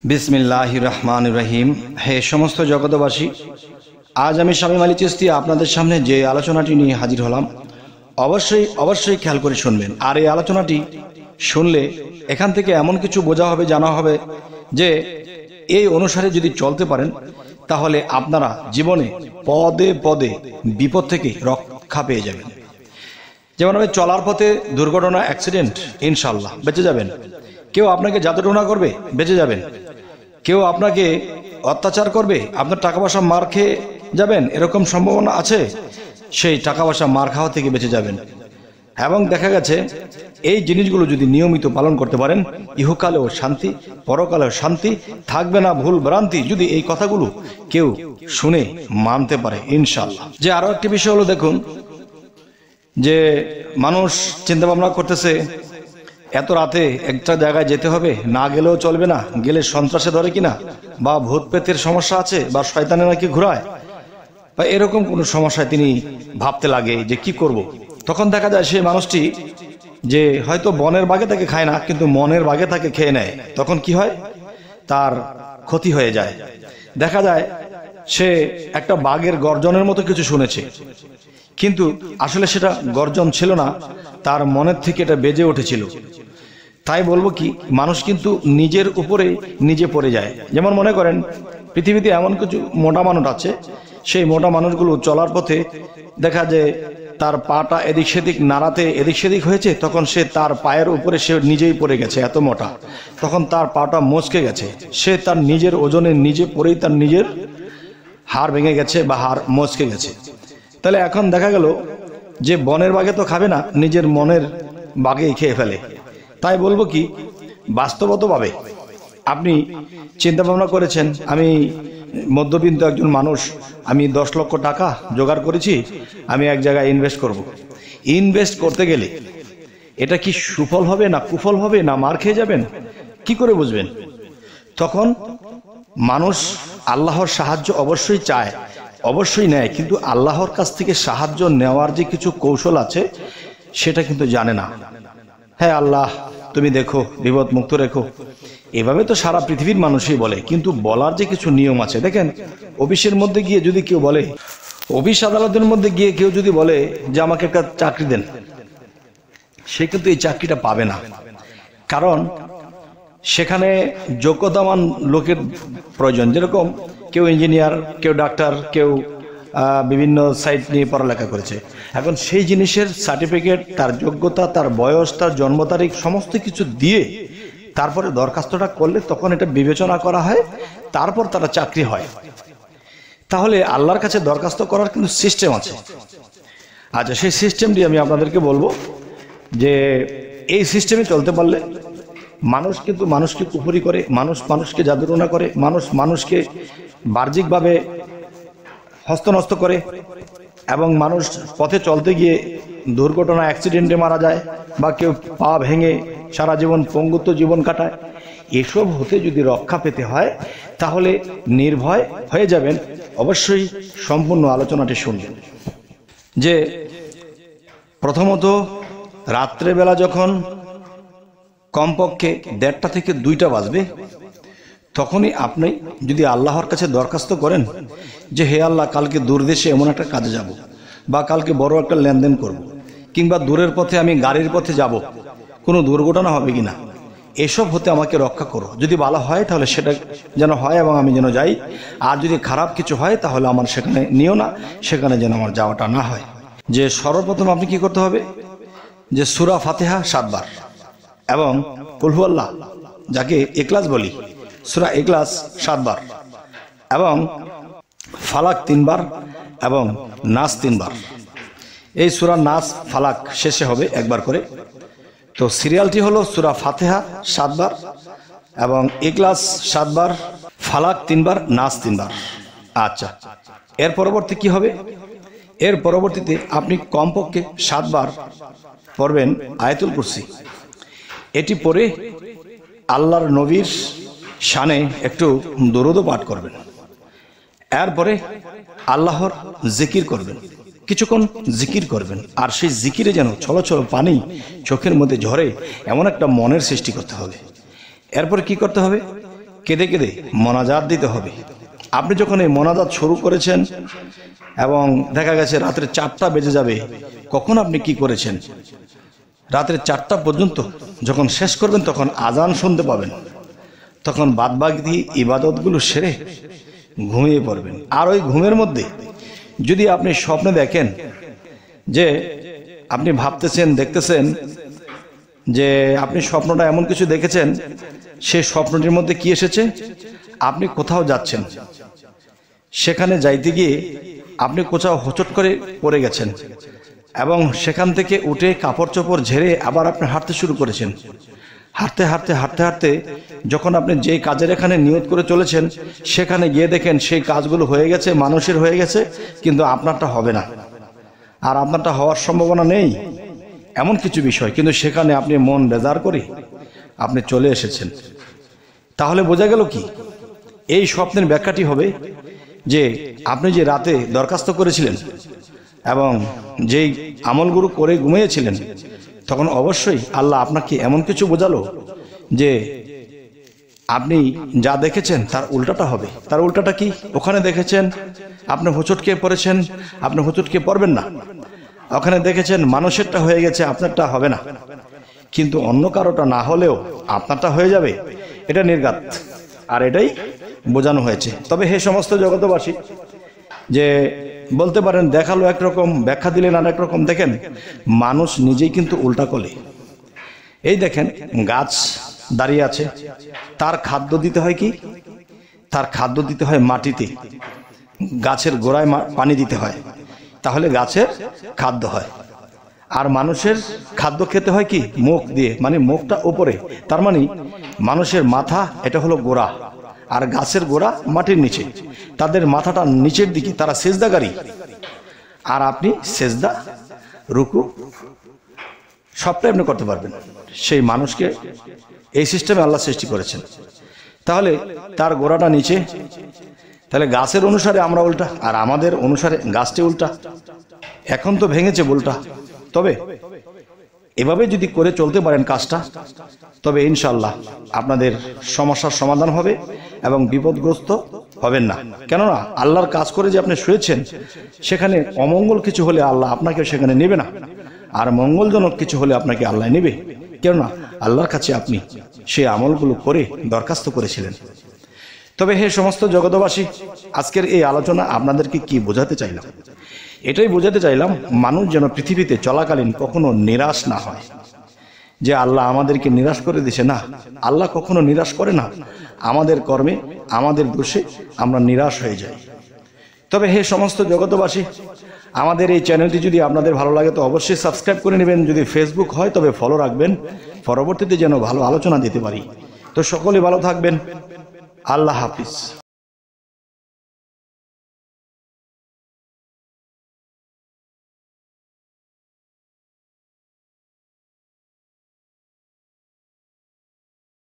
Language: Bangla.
बिस्मिल्लाहिर रहमानिर रहीम। हे समस्त जगतबासी, आज आमी शामीम आली चिश्ती आपनादेर सामने जे आलोचनाटी निये हाजिर हलाम, अवश्यई खेयाल करे शुनबेन। आर एई आलोचनाटी शुनले एखान थेके एमन किछु बोझा होबे, जाना होबे जे एई अनुसारे यदि चलते पारेन ताहले आपनारा जीवने पदे पदे विपद थेके रक्षा पेये जाबेन। जेमन चलार पथे दुर्घटना एक्सिडेंट इनशाल्लाह बेঁচে যাবেন। কেউ আপনাকে জাদুটোনা করবে বেঁচে যাবেন, কেউ আপনাকে অত্যাচার করবে আপনার টাকা পয়সা মার খেয়ে যাবেন, এরকম সম্ভাবনা আছে, সেই টাকা পয়সা মার খাওয়া থেকে বেঁচে যাবেন। এবং দেখা গেছে এই জিনিসগুলো যদি নিয়মিত পালন করতে পারেন ইহকালেও শান্তি পরকালেও শান্তি থাকবে না, ভুল ভ্রান্তি যদি এই কথাগুলো কেউ শুনে মানতে পারে ইনশাআল্লাহ। যে আরো একটি বিষয় হলো, দেখুন যে মানুষ চিন্তা ভাবনা করতেছে এত রাতে একটা জায়গায় যেতে হবে, না গেলেও চলবে না, গেলে সন্ত্রাসে ধরে কিনা, বা ভূত প্রেতের সমস্যা আছে, বা শয়তানে নাকি ঘুরায়, বা এরকম কোনো সমস্যায় তিনি ভাবতে লাগে যে কি করব। তখন দেখা যায় সেই মানুষটি যে হয়তো বনের বাঘে তাকে খায় না, কিন্তু মনের বাঘে তাকে খেয়ে নেয়। তখন কি হয়, তার ক্ষতি হয়ে যায়। দেখা যায় সে একটা বাঘের গর্জনের মতো কিছু শুনেছে, কিন্তু আসলে সেটা গর্জন ছিল না, তার মনের থেকে এটা বেজে উঠেছিল। তাই বলবো কি, মানুষ কিন্তু নিজের উপরে নিজে পড়ে যায়। যেমন মনে করেন পৃথিবীতে এমন কিছু মোটা মানুষ আছে, সেই মোটা মানুষগুলো চলার পথে দেখা যায় তার পাটা এদিক সেদিক নাড়াতে এদিক সেদিক হয়েছে, তখন সে তার পায়ের উপরে সে নিজেই পড়ে গেছে, এত মোটা, তখন তার পাটা মচকে গেছে, সে তার নিজের ওজনে নিজে পড়েই তার নিজের হাড় ভেঙে গেছে বা হাড় মচকে গেছে। তাহলে এখন দেখা গেল যে বনের বাঘে তো খাবে না, নিজের মনের বাঘেই খেয়ে ফেলে। তাই বলবো কি, বাস্তবতভাবে আপনি চিন্তা ভাবনা করেছেন আমি মধ্যবিত্ত একজন মানুষ, আমি 10 লক্ষ টাকা জোগাড় করেছি, আমি এক জায়গায় ইনভেস্ট করব। ইনভেস্ট করতে গেলে এটা কি সুফল হবে না কুফল হবে না মার খেয়ে যাবেন, কি করে বুঝবেন? তখন মানুষ আল্লাহর সাহায্য অবশ্যই চায়, অবশ্যই নেয়, কিন্তু আল্লাহর কাছ থেকে সাহায্য নেওয়ার যে কিছু কৌশল আছে সেটা কিন্তু জানে না। হ্যাঁ আল্লাহ তুমি দেখো, বিপদ মুক্ত রেখো, এভাবে তো সারা পৃথিবীর মানুষই বলে, কিন্তু বলার যে কিছু নিয়ম আছে। দেখেন অফিসের মধ্যে গিয়ে যদি কেউ বলে, অফিস আদালতের মধ্যে গিয়ে কেউ যদি বলে যে আমাকে একটা চাকরি দেন, সে কিন্তু এই চাকরিটা পাবে না, কারণ সেখানে যোগ্যতামান লোকের প্রয়োজন। যেরকম কেউ ইঞ্জিনিয়ার, কেউ ডাক্তার, কেউ বিভিন্ন সাইট নিয়ে পড়ালেখা করেছে, এখন সেই জিনিসের সার্টিফিকেট, তার যোগ্যতা, তার বয়স, তার জন্ম তারিখ সমস্ত কিছু দিয়ে তারপরে দরখাস্তটা করলে তখন এটা বিবেচনা করা হয়, তারপর তারা চাকরি হয়। তাহলে আল্লাহর কাছে দরখাস্ত করার কিন্তু সিস্টেম আছে। আচ্ছা, সেই সিস্টেমটি আমি আপনাদেরকে বলবো যে এই সিস্টেমে চলতে পারলে মানুষ কিন্তু মানুষকে কুফরি করে, মানুষ মানুষকে জাদুটোনা করে, মানুষ মানুষকে বাহ্যিকভাবে হস্তনস্ত করে, এবং মানুষ পথে চলতে গিয়ে দুর্ঘটনা অ্যাক্সিডেন্টে মারা যায়, বা কেউ পা ভেঙে সারা জীবন পঙ্গুত্ব জীবন কাটায়। এসব হতে যদি রক্ষা পেতে হয় তাহলে নির্ভয় হয়ে যাবেন, অবশ্যই সম্পূর্ণ আলোচনাটি শুনবেন। যে প্রথমত রাত্রেবেলা যখন কমপক্ষে 1:30 থেকে 2টা বাজবে, তখনই আপনি যদি আল্লাহর কাছে দরখাস্ত করেন যে হে আল্লাহ, কালকে দূরদেশে এমন একটা কাজে যাব, বা কালকে বড় একটা লেনদেন করব, কিংবা দূরের পথে আমি গাড়ির পথে যাব, কোনো দুর্ঘটনা হবে কিনা, এসব হতে আমাকে রক্ষা করো। যদি ভালো হয় তাহলে সেটা যেন হয় এবং আমি যেন যাই, আর যদি খারাপ কিছু হয় তাহলে আমার সেখানে নিও না, সেখানে যেন আমার যাওয়াটা না হয়। যে সর্বপ্রথম আপনি কি করতে হবে, যে সূরা ফাতিহা 7 বার এবং কুল হুয়াল্লাহ, যাকে ইখলাস বলি, সূরা ইখলাস 7 বার এবং ফালাক 3 বার এবং নাস 3 বার। এই সূরা নাস ফালাক শেষে হবে একবার করে। তো সিরিয়ালটি হলো সূরা ফাতিহা 7 বার এবং ইখলাস 7 বার, ফালাক 3 বার, নাস 3 বার। আচ্ছা, এর পরবর্তী কি হবে? এর পরবর্তীতে আপনি কমপক্ষে 7 বার পড়বেন আয়াতুল কুরসি। এটি পড়ে আল্লাহর নবীর শানে একটু দরুদ পাঠ করবেন। এরপরে আল্লাহর জিকির করবেন, কিছুক্ষণ জিকির করবেন, আর সেই জিকিরে যেন ছলো ছলো পানি চোখের মধ্যে ঝরে এমন একটা মনের সৃষ্টি করতে হবে। এরপর কি করতে হবে, কেঁদে কেঁদে মোনাজাত দিতে হবে। আপনি যখন এই মোনাজাত শুরু করেছেন এবং দেখা গেছে রাত্রে 4টা বেজে যাবে, কখন আপনি কি করেছেন? রাত্রে 4টা পর্যন্ত যখন শেষ করবেন তখন আজান শুনতে পাবেন, তখন বাদবাকি ইবাদতগুলো সেরে ঘুমিয়ে পড়বেন। আর ওই ঘুমের মধ্যে যদি আপনি স্বপ্নে দেখেন যে আপনি ভাবতেছেন, দেখতেছেন যে আপনি স্বপ্নটা এমন কিছু দেখেছেন, সেই স্বপ্নটির মধ্যে কি এসেছে? আপনি কোথাও যাচ্ছেন, সেখানে যাইতে গিয়ে আপনি কোথাও হোঁচট করে পড়ে গেছেন এবং সেখান থেকে উঠে কাপড় চোপড় ঝেড়ে আবার আপনি হাঁটতে শুরু করেছেন। হাঁটতে হাঁটতে হাঁটতে হাঁটতে যখন আপনি যেই কাজের এখানে নিয়ত করে চলেছেন, সেখানে গিয়ে দেখেন সেই কাজগুলো হয়ে গেছে, মানুষের হয়ে গেছে, কিন্তু আপনারটা হবে না, আর আপনারটা হওয়ার সম্ভাবনা নেই, এমন কিছু বিষয়। কিন্তু সেখানে আপনি মন বেজার করে আপনি চলে এসেছেন। তাহলে বোঝা গেল কি? এই স্বপ্নের ব্যাখ্যাটি হবে যে আপনি যে রাতে দরখাস্ত করেছিলেন এবং যেই আমলগুলো করে ঘুমিয়েছিলেন, তখন অবশ্যই আল্লাহ আপনাকে এমন কিছু বোঝালো যে আপনি যা দেখেছেন তার উল্টাটা হবে। তার উল্টাটা কি? ওখানে দেখেছেন আপনি হোঁচটকে পড়েছেন, আপনি হোঁচটকে পড়বেন না। ওখানে দেখেছেন মানুষেরটা হয়ে গেছে, আপনারটা হবে না, কিন্তু অন্য কারোটা না হলেও আপনারটা হয়ে যাবে, এটা নির্ঘাত। আর এটাই বোঝানো হয়েছে। তবে হে সমস্ত জগতবাসী, যে বলতে পারেন দেখালো একরকম, ব্যাখ্যা দিলেন আর একরকম। দেখেন, মানুষ নিজেই কিন্তু উল্টা করে। এই দেখেন, গাছ দাঁড়িয়ে আছে, তার খাদ্য দিতে হয় কি? তার খাদ্য দিতে হয় মাটিতে, গাছের গোড়ায় পানি দিতে হয়, তাহলে গাছের খাদ্য হয়। আর মানুষের খাদ্য খেতে হয় কি? মুখ দিয়ে, মানে মুখটা উপরে, তার মানে মানুষের মাথা এটা হলো গোড়া, আর গাছের গোড়া মাটির নিচে, তাদের মাথাটা নিচের দিকে, তারা সেজদাকারী। আর আপনি সেজদা, রুকু সবটাই আপনি করতে পারবেন। সেই মানুষকে এই সিস্টেমে আল্লাহ সৃষ্টি করেছেন। তাহলে তার গোড়াটা নিচে, তাহলে গাছের অনুসারে আমরা উল্টা, আর আমাদের অনুসারে গাছটি উল্টা। এখন তো ভেঙেছে ভুলটা, তবে এভাবে যদি করে চলতে পারেন কাজটা, তবে ইনশাআল্লাহ আপনাদের সমস্যার সমাধান হবে এবং বিপদগ্রস্ত হবেন না। কেননা আল্লাহর কাজ করে যে আপনি শুয়েছেন, সেখানে অমঙ্গল কিছু হলে আল্লাহ আপনাকে সেখানে নেবে না, আর মঙ্গলজনক কিছু হলে আপনাকে আল্লাহ নেবে। কেননা আল্লাহর কাছে আপনি সেই আমলগুলো করে দরখাস্ত করেছিলেন। তবে হে সমস্ত জগতবাসী, আজকের এই আলোচনা আপনাদেরকে কি বোঝাতে চাইলাম? এটাই বোঝাতে চাইলাম, মানুষ যেন পৃথিবীতে চলাকালীন কখনো নিরাশ না হয় যে আল্লাহ আমাদেরকে নিরাশ করে দিছে। না, আল্লাহ কখনো নিরাশ করে না। আমাদের কর্মে, আমাদের দোষে আমরা নিরাশ হয়ে যাই। তবে হে সমস্ত জগতবাসী, আমাদের এই চ্যানেলটি যদি আপনাদের ভালো লাগে তো অবশ্যই সাবস্ক্রাইব করে নেবেন। যদি ফেসবুক হয় তবে ফলো রাখবেন, পরবর্তীতে যেন ভালো আলোচনা দিতে পারি। তো সকলে ভালো থাকবেন। আল্লাহ হাফিজ।